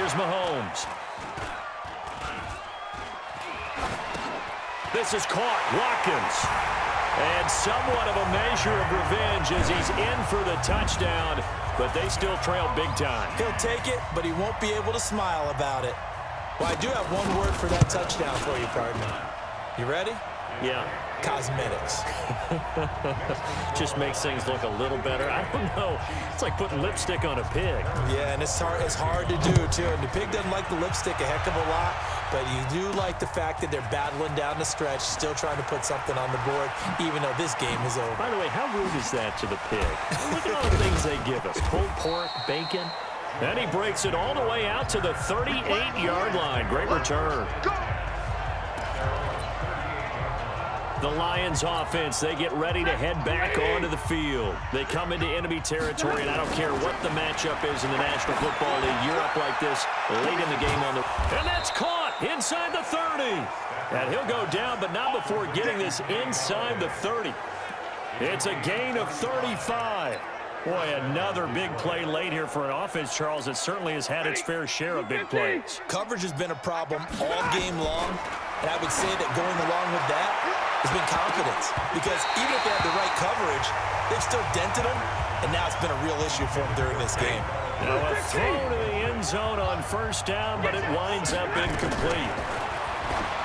Here's Mahomes. This is caught. Watkins. And somewhat of a measure of revenge as he's in for the touchdown, but they still trail big time. He'll take it, but he won't be able to smile about it. Well, I do have one word for that touchdown for you, partner. You ready? Yeah. Cosmetics. Just makes things look a little better. I don't know. It's like putting lipstick on a pig. Yeah, and it's hard to do, too. And the pig doesn't like the lipstick a heck of a lot, but you do like the fact that they're battling down the stretch, still trying to put something on the board, even though this game is over. By the way, how rude is that to the pig? Look at all the things they give us. Pulled pork, bacon. And he breaks it all the way out to the 38-yard line. Great return. The Lions offense, they get ready to head back onto the field. They come into enemy territory, and I don't care what the matchup is in the National Football League. You're up like this late in the game on the... And that's caught inside the 30. And he'll go down, but not before getting this inside the 30. It's a gain of 35. Boy, another big play late here for an offense, Charles, that certainly has had its fair share of big plays. Coverage has been a problem all game long, and I would say that going along with that has been confidence. Because even if they had the right coverage, they've still dented them, and now it's been a real issue for them during this game. Now a throw to the end zone on first down, but it winds up incomplete.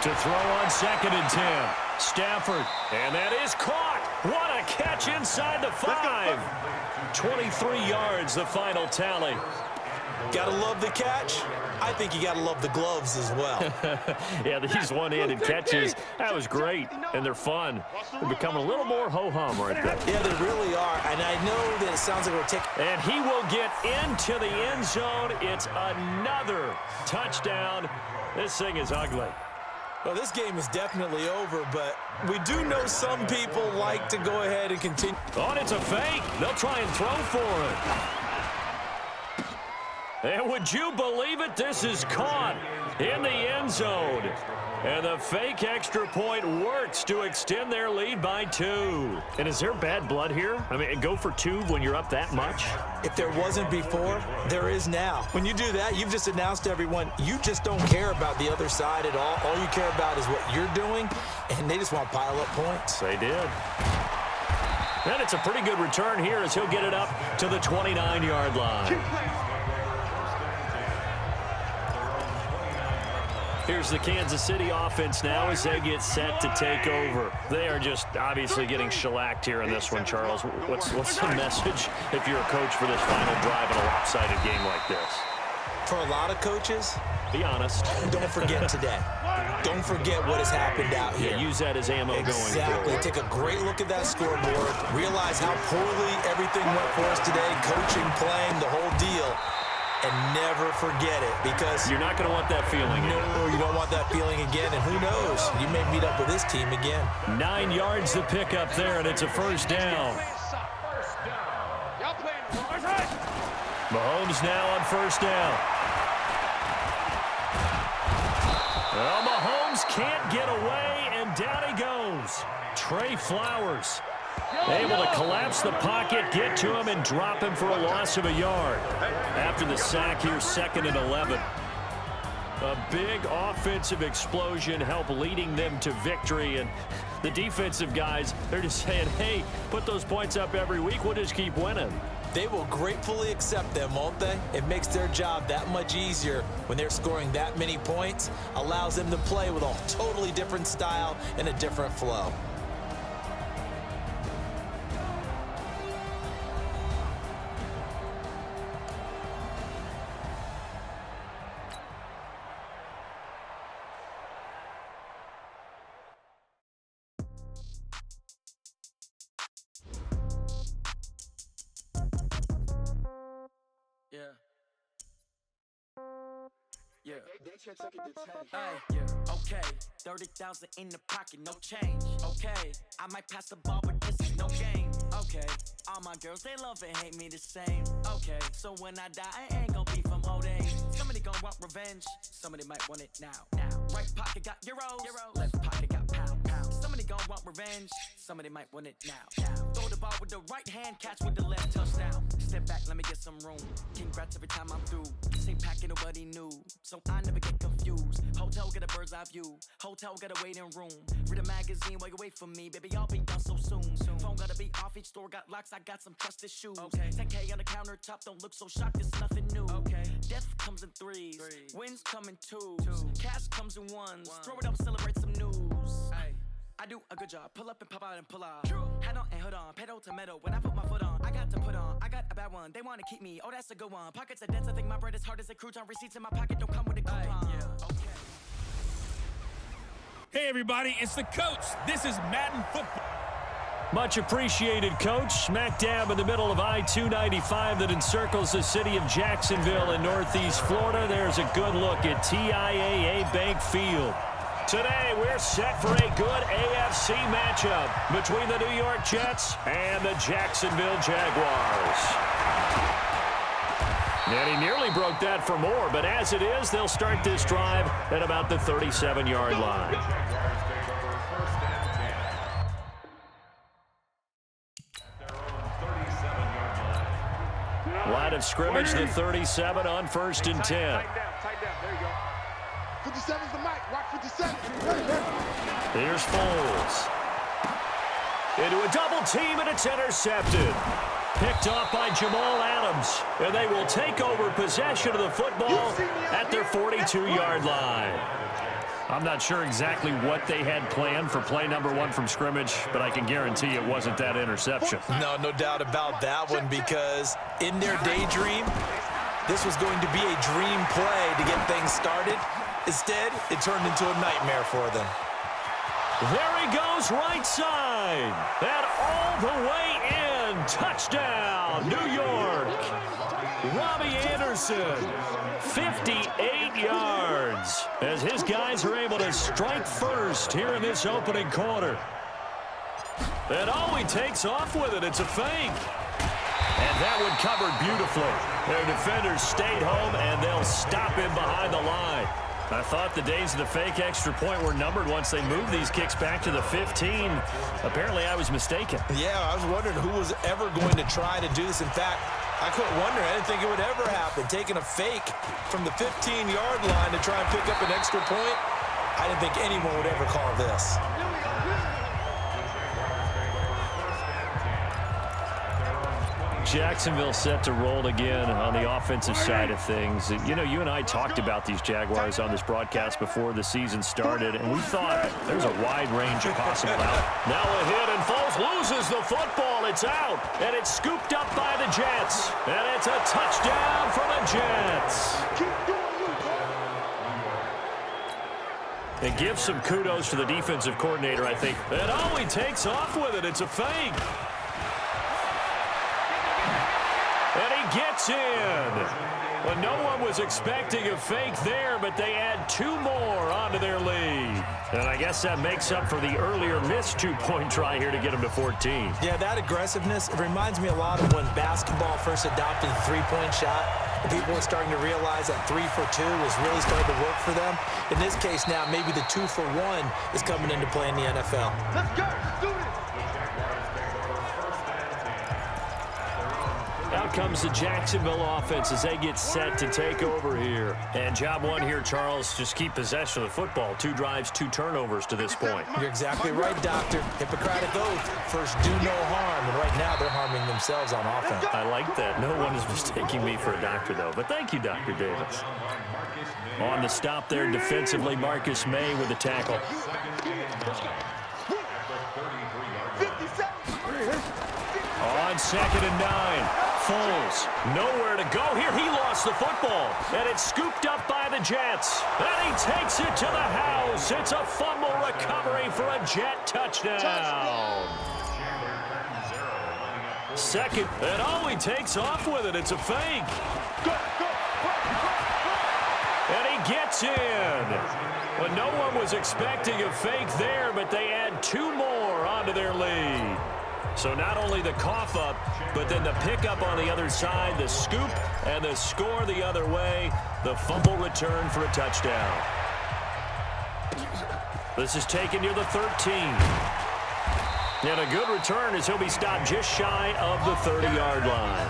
To throw on 2nd and 10. Stafford, and that is caught. What a catch inside the 5. 23 yards, the final tally. Gotta love the catch. I think you gotta love the gloves as well. Yeah, these one-handed catches, that was great, and they're fun. They're becoming a little more ho-hum right there. Yeah, they really are, and I know that it sounds like we're taking... And he will get into the end zone. It's another touchdown. This thing is ugly. Well, this game is definitely over, but we do know some people like to go ahead and continue. Oh, it's a fake. They'll try and throw for it. And would you believe it? This is caught in the end zone. And the fake extra point works to extend their lead by 2. And is there bad blood here? I mean, go for 2 when you're up that much? If there wasn't before, there is now. When you do that, you've just announced to everyone, you just don't care about the other side at all. All you care about is what you're doing, and they just want to pile up points. They did. And it's a pretty good return here as he'll get it up to the 29-yard line. Here's the Kansas City offense now as they get set to take over. They are just obviously getting shellacked here in this one, Charles. What's the message if you're a coach for this final drive in a lopsided game like this? For a lot of coaches, be honest. Don't forget today. Don't forget what has happened out here. Yeah, use that as ammo going forward. Exactly. Take a great look at that scoreboard. Realize how poorly everything went for us today. Coaching, playing, the whole deal. And never forget it, because you're not going to want that feeling. No, you don't want that feeling again. And who knows? You may meet up with this team again. 9 yards to pick up there, and it's a first down. Mahomes now on first down. Well, Mahomes can't get away, and down he goes. Trey Flowers able to collapse the pocket, get to him, and drop him for a loss of a yard. After the sack here, 2nd and 11. A big offensive explosion helped leading them to victory. And the defensive guys, they're just saying, hey, put those points up every week. We'll just keep winning. They will gratefully accept them, won't they? It makes their job that much easier when they're scoring that many points. Allows them to play with a totally different style and a different flow. Yeah. Hey, yeah. Okay, 30,000 in the pocket, no change. Okay, I might pass the ball, but this is no game. Okay, all my girls, they love and hate me the same. Okay, so when I die, I ain't gon' be from old age. Somebody gon' want revenge, somebody might want it now. Right pocket got euros, left pocket got pound. Somebody gon' want revenge, somebody might want it now. Throw the ball with the right hand, catch with the left, touchdown. Step back, let me get some room. Congrats every time I'm through. Same packet, nobody knew, so I never get confused. Hotel got a bird's eye view, hotel got a waiting room. Read a magazine while you wait for me, baby, I'll be done so soon. Phone gotta be off, each store got locks, I got some trusted shoes. 10K on the countertop, don't look so shocked, it's nothing new. Death comes in threes, wins come in twos, cash comes in ones. Throw it up, celebrate some news. I do a good job, pull up and pop out and pull out. Head on and hood on, pedal to metal. When I put my foot on, I got to put on. I got a bad one, they wanna keep me. Oh, that's a good one. Pockets are dense, I think my bread is hard as a crouton. Receipts in my pocket don't come with a coupon. Hey everybody, it's the coach. This is Madden Football. Much appreciated, Coach. Smack dab in the middle of I-295 that encircles the city of Jacksonville in Northeast Florida. There's a good look at TIAA Bank Field. Today, we're set for a good AFC matchup between the New York Jets and the Jacksonville Jaguars. And he nearly broke that for more, but as it is, they'll start this drive at about the 37-yard line. Line of scrimmage, the 37 on 1st and 10. Tight down. There you go. 57's the mic. Rock 57. Here's Foles. Into a double team, and it's intercepted. Picked off by Jamal Adams. And they will take over possession of the football at their 42-yard line. I'm not sure exactly what they had planned for play number 1 from scrimmage, but I can guarantee it wasn't that interception. No doubt about that one, because in their daydream, this was going to be a dream play to get things started. Instead, it turned into a nightmare for them. There he goes, right side. And all the way in. Touchdown, New York. Robbie Anderson, 58 yards, as his guys are able to strike first here in this opening quarter. And he takes off with it. It's a fake. And that one covered beautifully. Their defenders stayed home, and they'll stop him behind the line. I thought the days of the fake extra point were numbered once they moved these kicks back to the 15. Apparently, I was mistaken. Yeah, I was wondering who was ever going to try to do this. In fact, I couldn't wonder. I didn't think it would ever happen. Taking a fake from the 15-yard line to try and pick up an extra point, I didn't think anyone would ever call this. Jacksonville set to roll again on the offensive side of things. You know, you and I talked about these Jaguars on this broadcast before the season started, and we thought there's a wide range of possible outcomes. Now a hit, and Foles loses the football. It's out, and it's scooped up by the Jets. And it's a touchdown for the Jets. And give some kudos to the defensive coordinator, I think. And he takes off with it. It's a fake. And he gets in. Well, no one was expecting a fake there, but they add 2 more onto their lead. And I guess that makes up for the earlier missed 2-point try here to get them to 14. Yeah, that aggressiveness, it reminds me a lot of when basketball first adopted the 3-point shot. And people were starting to realize that 3 for 2 was really starting to work for them. In this case now, maybe the 2 for 1 is coming into play in the NFL. Let's go. Let's do this. Out comes the Jacksonville offense as they get set to take over here. And job 1 here, Charles, just keep possession of the football. 2 drives, 2 turnovers to this point. You're exactly right, Doctor. Hippocratic oath. First, do no harm. And right now, they're harming themselves on offense. I like that. No one is mistaking me for a doctor, though. But thank you, Dr. Davis. On the stop there defensively, Marcus May with the tackle. On 2nd and 9. Foles, nowhere to go here. He lost the football, and it's scooped up by the Jets. And he takes it to the house. It's a fumble recovery for a Jet touchdown. Second, and he takes off with it. It's a fake. And he gets in. Well, no one was expecting a fake there, but they add 2 more onto their lead. So not only the cough up, but then the pickup on the other side, the scoop, and the score the other way, the fumble return for a touchdown. This is taken near the 13. And a good return as he'll be stopped just shy of the 30-yard line.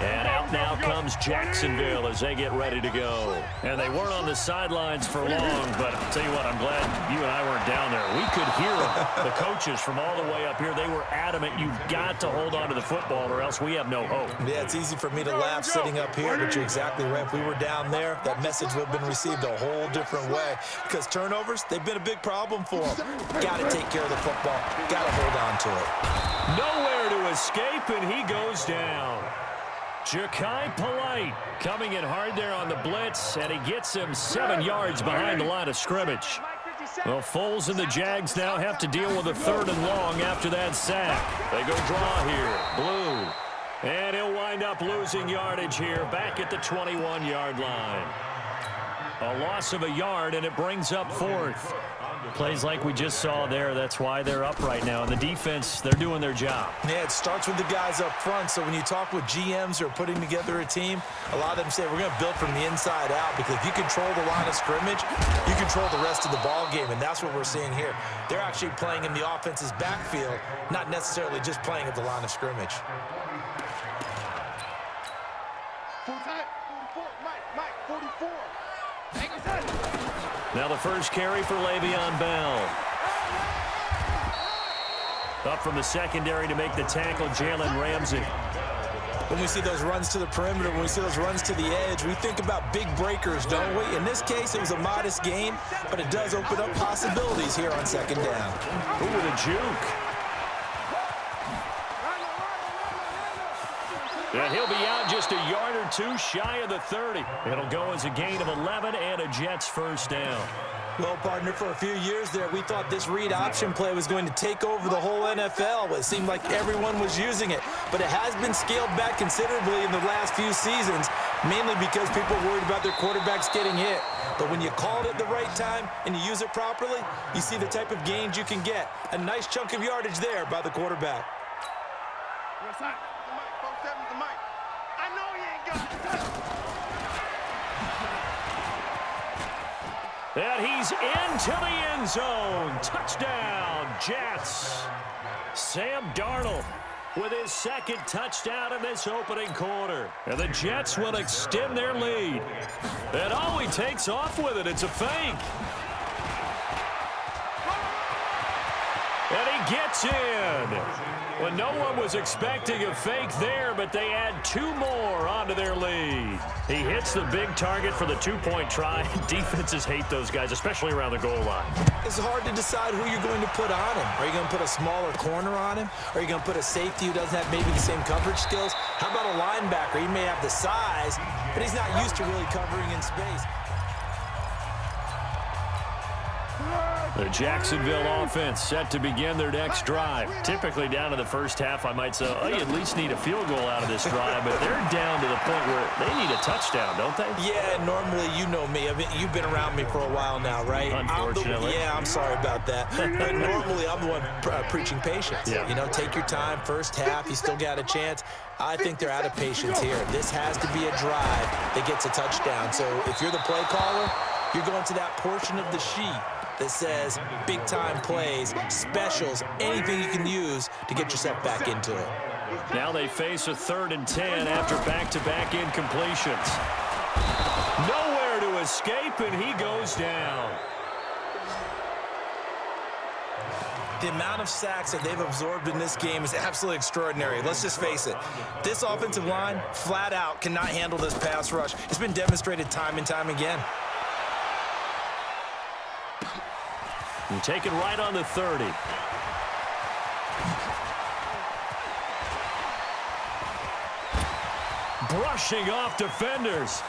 And out now comes Jacksonville as they get ready to go. And they weren't on the sidelines for long, but I'll tell you what, I'm glad you and I weren't down there. We could hear them, the coaches from all the way up here. They were adamant, you've got to hold on to the football or else we have no hope. Yeah, it's easy for me to laugh sitting up here, but you're exactly right. If we were down there, that message would have been received a whole different way because turnovers, they've been a big problem for them. Got to take care of the football. Got to hold on to it. Nowhere to escape, and he goes down. Ja'Kai Polite coming in hard there on the blitz, and he gets him 7 yards behind the line of scrimmage. Well, Foles and the Jags now have to deal with a 3rd and long after that sack. They go draw here. Blue. And he'll wind up losing yardage here back at the 21-yard line. A loss of a yard, and it brings up 4th. Plays like we just saw there. That's why they're up right now. And the defense, they're doing their job. Yeah, it starts with the guys up front. So when you talk with GMs who are putting together a team, a lot of them say we're going to build from the inside out because if you control the line of scrimmage, you control the rest of the ball game. And that's what we're seeing here. They're actually playing in the offense's backfield, not necessarily just playing at the line of scrimmage. Full time, 44, Mike, 44. Now the first carry for Le'Veon Bell. Up from the secondary to make the tackle, Jalen Ramsey. When we see those runs to the perimeter, when we see those runs to the edge, we think about big breakers, don't we? In this case, it was a modest gain, but it does open up possibilities here on 2nd down. Ooh, with a juke. And he'll be out just a yard or two shy of the 30. It'll go as a gain of 11 and a Jets 1st down. Well, partner, for a few years there, we thought this read option play was going to take over the whole NFL. It seemed like everyone was using it, but it has been scaled back considerably in the last few seasons, mainly because people are worried about their quarterbacks getting hit. But when you call it at the right time and you use it properly, you see the type of gains you can get. A nice chunk of yardage there by the quarterback. I know he ain't got it. And he's into the end zone. Touchdown, Jets. Sam Darnold with his 2nd touchdown in this opening quarter. And the Jets will extend their lead. And oh, he takes off with it. It's a fake. And he gets in. Well, no one was expecting a fake there, but they add 2 more onto their lead. He hits the big target for the 2-point try. Defenses hate those guys, especially around the goal line. It's hard to decide who you're going to put on him. Are you going to put a smaller corner on him? Are you going to put a safety who doesn't have maybe the same coverage skills? How about a linebacker? He may have the size, but he's not used to really covering in space. The Jacksonville offense set to begin their next drive. Typically down to the first half, I might say, oh, you at least need a field goal out of this drive, but they're down to the point where they need a touchdown, don't they? Yeah, normally, you know me. I mean, you've been around me for a while now, right? Unfortunately. I'm sorry about that. But normally, I'm the one preaching patience. Yeah. You know, take your time, first half, you still got a chance. I think they're out of patience here. This has to be a drive that gets a touchdown. So if you're the play caller, you're going to that portion of the sheet that says big-time plays, specials, anything you can use to get yourself back into it. Now they face a 3rd and 10 after back-to-back incompletions. Nowhere to escape, and he goes down. The amount of sacks that they've absorbed in this game is absolutely extraordinary. Let's just face it. This offensive line, flat out, cannot handle this pass rush. It's been demonstrated time and time again. And take it right on the 30. Brushing off defenders.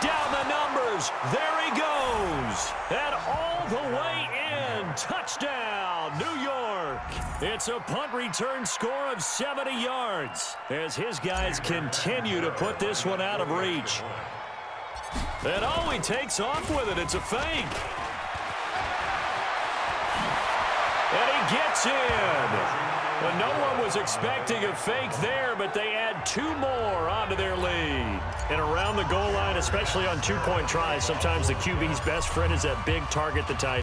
Down the numbers. There he goes. And all the way in. Touchdown, New York. It's a punt return score of 70 yards as his guys continue to put this one out of reach. And oh, he takes off with it. It's a fake. And he gets in. Well, no one was expecting a fake there, but they add 2 more onto their lead. And around the goal line, especially on 2-point tries, sometimes the QB's best friend is that big target, the tight end.